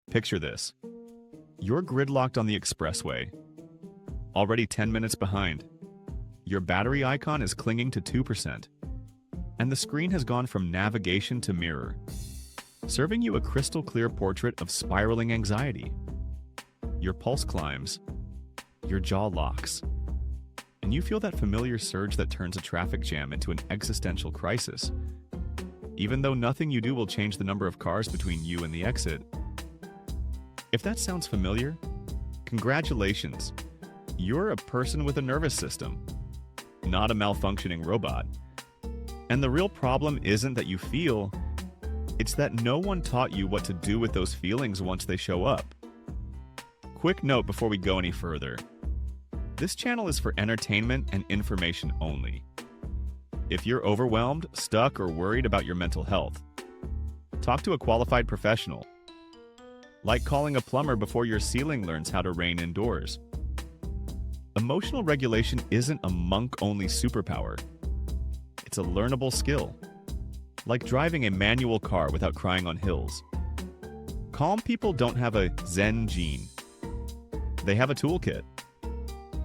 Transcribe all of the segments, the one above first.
Picture this. You're gridlocked on the expressway, already 10 minutes behind. Your battery icon is clinging to 2%, and the screen has gone from navigation to mirror, serving you a crystal-clear portrait of spiraling anxiety. Your pulse climbs, your jaw locks, and you feel that familiar surge that turns a traffic jam into an existential crisis. Even though nothing you do will change the number of cars between you and the exit. If that sounds familiar, congratulations. You're a person with a nervous system, not a malfunctioning robot. And the real problem isn't that you feel, it's that no one taught you what to do with those feelings once they show up. Quick note before we go any further. This channel is for entertainment and information only. If you're overwhelmed, stuck, or worried about your mental health, talk to a qualified professional. Like calling a plumber before your ceiling learns how to rain indoors. Emotional regulation isn't a monk-only superpower. It's a learnable skill. Like driving a manual car without crying on hills. Calm people don't have a Zen gene. They have a toolkit.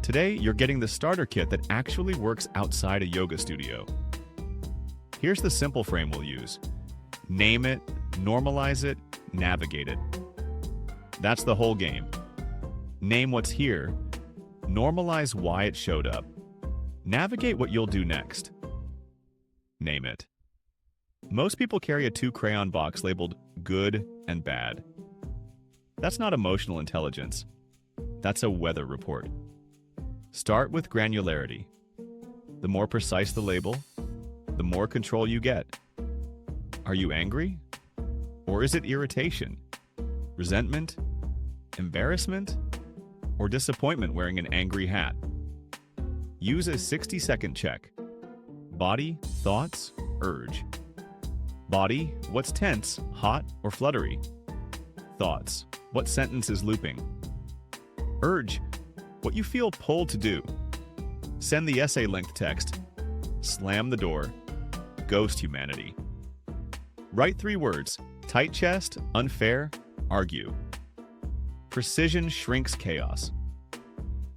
Today, you're getting the starter kit that actually works outside a yoga studio. Here's the simple frame we'll use. Name it, normalize it, navigate it. That's the whole game. Name what's here, normalize why it showed up. Navigate what you'll do next. Name it. Most people carry a 2-crayon box labeled good and bad. That's not emotional intelligence. That's a weather report. Start with granularity. The more precise the label, the more control you get. Are you angry? Or is it irritation, resentment, embarrassment, or disappointment wearing an angry hat? Use a 60-second check. Body, thoughts, urge. Body, what's tense, hot, or fluttery? Thoughts, what sentence is looping? Urge, what you feel pulled to do. Send the essay-length text. Slam the door. Ghost humanity. Write 3 words. Tight chest, unfair, argue. Precision shrinks chaos.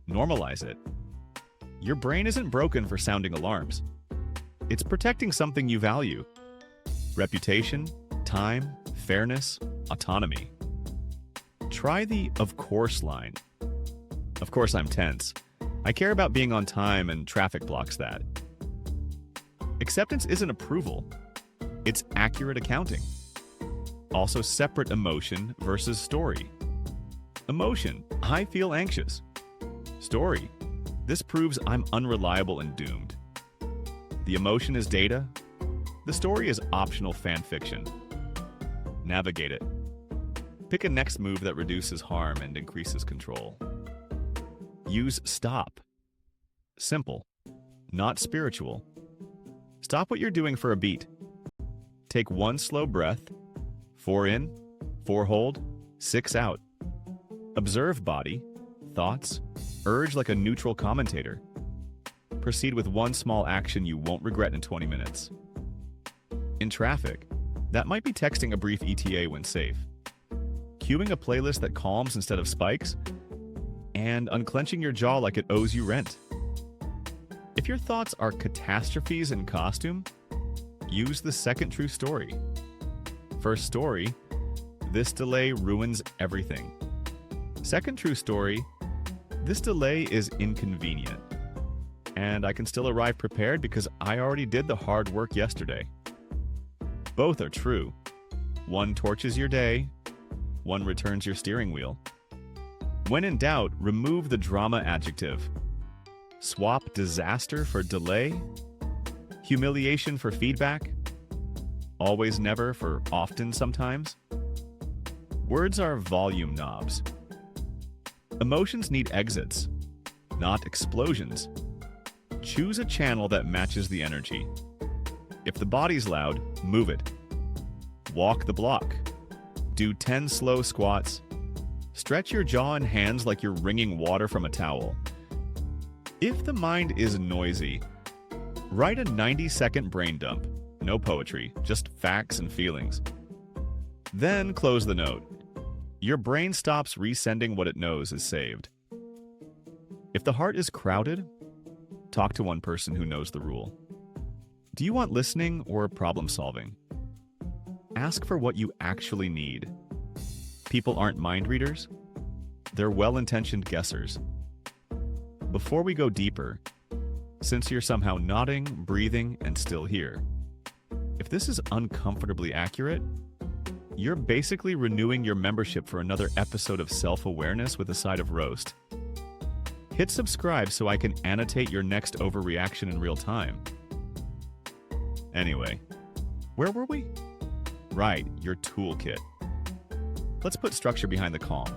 Normalize it. Your brain isn't broken for sounding alarms. It's protecting something you value. Reputation, time, fairness, autonomy. Try the of course line. Of course I'm tense. I care about being on time and traffic blocks that. Acceptance isn't approval. It's accurate accounting. Also separate emotion versus story. Emotion, I feel anxious. Story, this proves I'm unreliable and doomed. The emotion is data. The story is optional fan fiction. Navigate it. Pick a next move that reduces harm and increases control. Use stop. Simple, not spiritual. Stop what you're doing for a beat. Take 1 slow breath, 4 in, 4 hold, 6 out. Observe body, thoughts, urge like a neutral commentator. Proceed with 1 small action you won't regret in 20 minutes. In traffic, that might be texting a brief ETA when safe, cueing a playlist that calms instead of spikes, and unclenching your jaw like it owes you rent. If your thoughts are catastrophes in costume, use the second true story. First story, this delay ruins everything. Second true story, this delay is inconvenient. And I can still arrive prepared because I already did the hard work yesterday. Both are true. One torches your day, one returns your steering wheel. When in doubt, remove the drama adjective. Swap disaster for delay, humiliation for feedback, always never for often sometimes. Words are volume knobs. Emotions need exits, not explosions. Choose a channel that matches the energy. If the body's loud, move it. Walk the block. Do 10 slow squats. Stretch your jaw and hands like you're wringing water from a towel. If the mind is noisy, write a 90-second brain dump. No poetry, just facts and feelings. Then close the note. Your brain stops resending what it knows is saved. If the heart is crowded, talk to one person who knows the rule. Do you want listening or problem solving? Ask for what you actually need. People aren't mind readers. They're well-intentioned guessers. Before we go deeper, since you're somehow nodding, breathing, and still here, if this is uncomfortably accurate, you're basically renewing your membership for another episode of self-awareness with a side of roast. Hit subscribe so I can annotate your next overreaction in real time. Anyway, where were we? Right, your toolkit. Let's put structure behind the calm.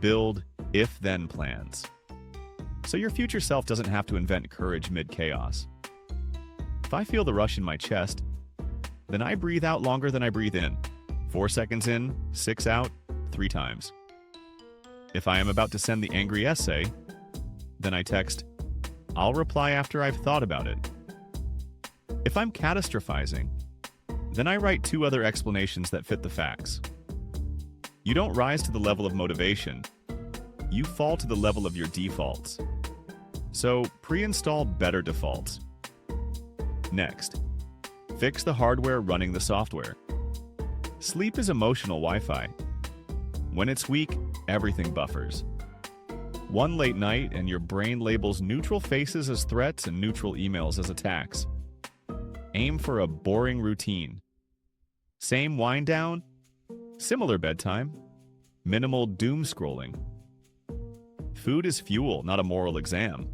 Build if-then plans, so your future self doesn't have to invent courage mid-chaos. If I feel the rush in my chest, then I breathe out longer than I breathe in. 4 seconds in, 6 out, 3 times. If I am about to send the angry essay, then I text, "I'll reply after I've thought about it." If I'm catastrophizing, then I write 2 other explanations that fit the facts. You don't rise to the level of motivation. You fall to the level of your defaults. So pre-install better defaults. Next, fix the hardware running the software. Sleep is emotional Wi-Fi. When it's weak, everything buffers. One late night and your brain labels neutral faces as threats and neutral emails as attacks. Aim for a boring routine. Same wind down, similar bedtime, minimal doom scrolling. Food is fuel, not a moral exam.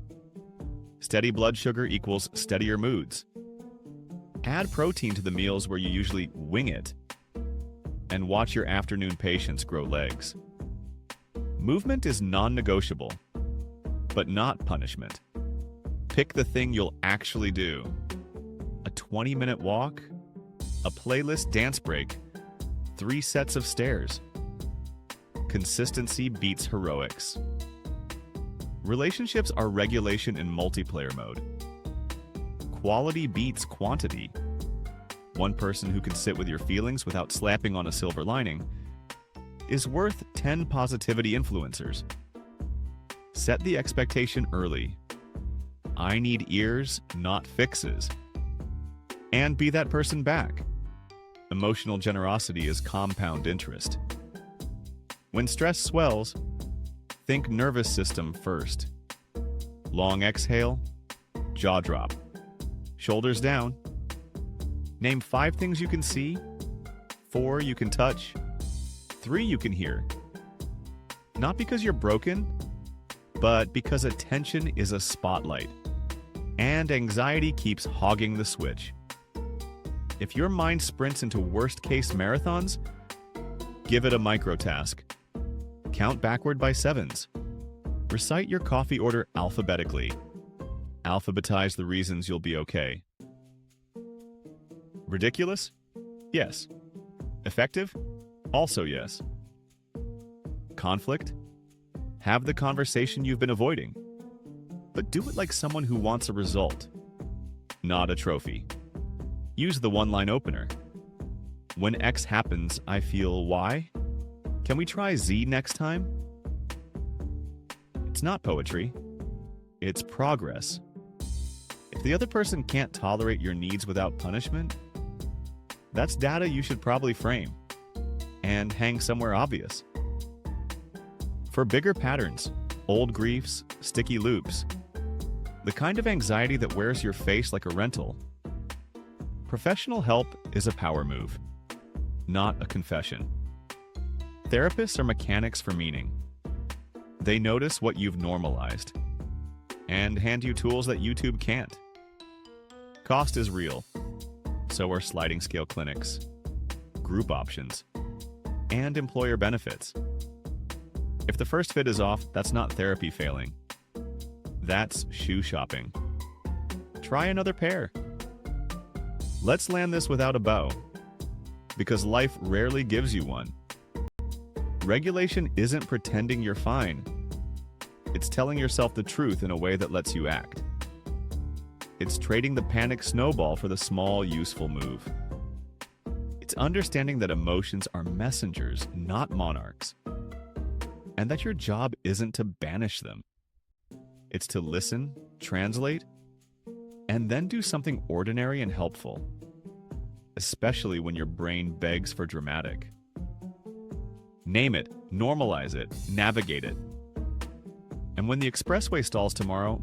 Steady blood sugar equals steadier moods. Add protein to the meals where you usually wing it. And watch your afternoon patients grow legs. Movement is non-negotiable, but not punishment. Pick the thing you'll actually do. A 20-minute walk, a playlist dance break, 3 sets of stairs. Consistency beats heroics. Relationships are regulation in multiplayer mode. Quality beats quantity. One person who can sit with your feelings without slapping on a silver lining is worth 10 positivity influencers. Set the expectation early. I need ears, not fixes. And be that person back. Emotional generosity is compound interest. When stress swells, think nervous system first. Long exhale, jaw drop. Shoulders down. Name 5 things you can see, 4 you can touch, 3 you can hear. Not because you're broken, but because attention is a spotlight, and anxiety keeps hogging the switch. If your mind sprints into worst-case marathons, give it a micro-task. Count backward by 7s. Recite your coffee order alphabetically. Alphabetize the reasons you'll be okay. Ridiculous? Yes. Effective? Also yes. Conflict? Have the conversation you've been avoiding. But do it like someone who wants a result, not a trophy. Use the one-line opener. When X happens, I feel Y. Can we try Z next time? It's not poetry. It's progress. If the other person can't tolerate your needs without punishment, that's data you should probably frame and hang somewhere obvious. For bigger patterns, old griefs, sticky loops, the kind of anxiety that wears your face like a rental, professional help is a power move, not a confession. Therapists are mechanics for meaning. They notice what you've normalized and hand you tools that YouTube can't. Cost is real. So are sliding scale clinics, group options, and employer benefits. If the first fit is off, that's not therapy failing. That's shoe shopping. Try another pair. Let's land this without a bow, because life rarely gives you one. Regulation isn't pretending you're fine. It's telling yourself the truth in a way that lets you act. It's trading the panic snowball for the small, useful move. It's It's understanding that emotions are messengers, not monarchs, and that your job isn't to banish them. It's to listen, translate, and then do something ordinary and helpful, especially when your brain begs for dramatic. Name it, normalize it, navigate it. And when the expressway stalls tomorrow,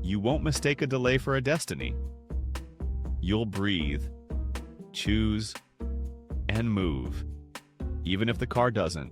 you won't mistake a delay for a destiny. You'll breathe, choose, and move, even if the car doesn't.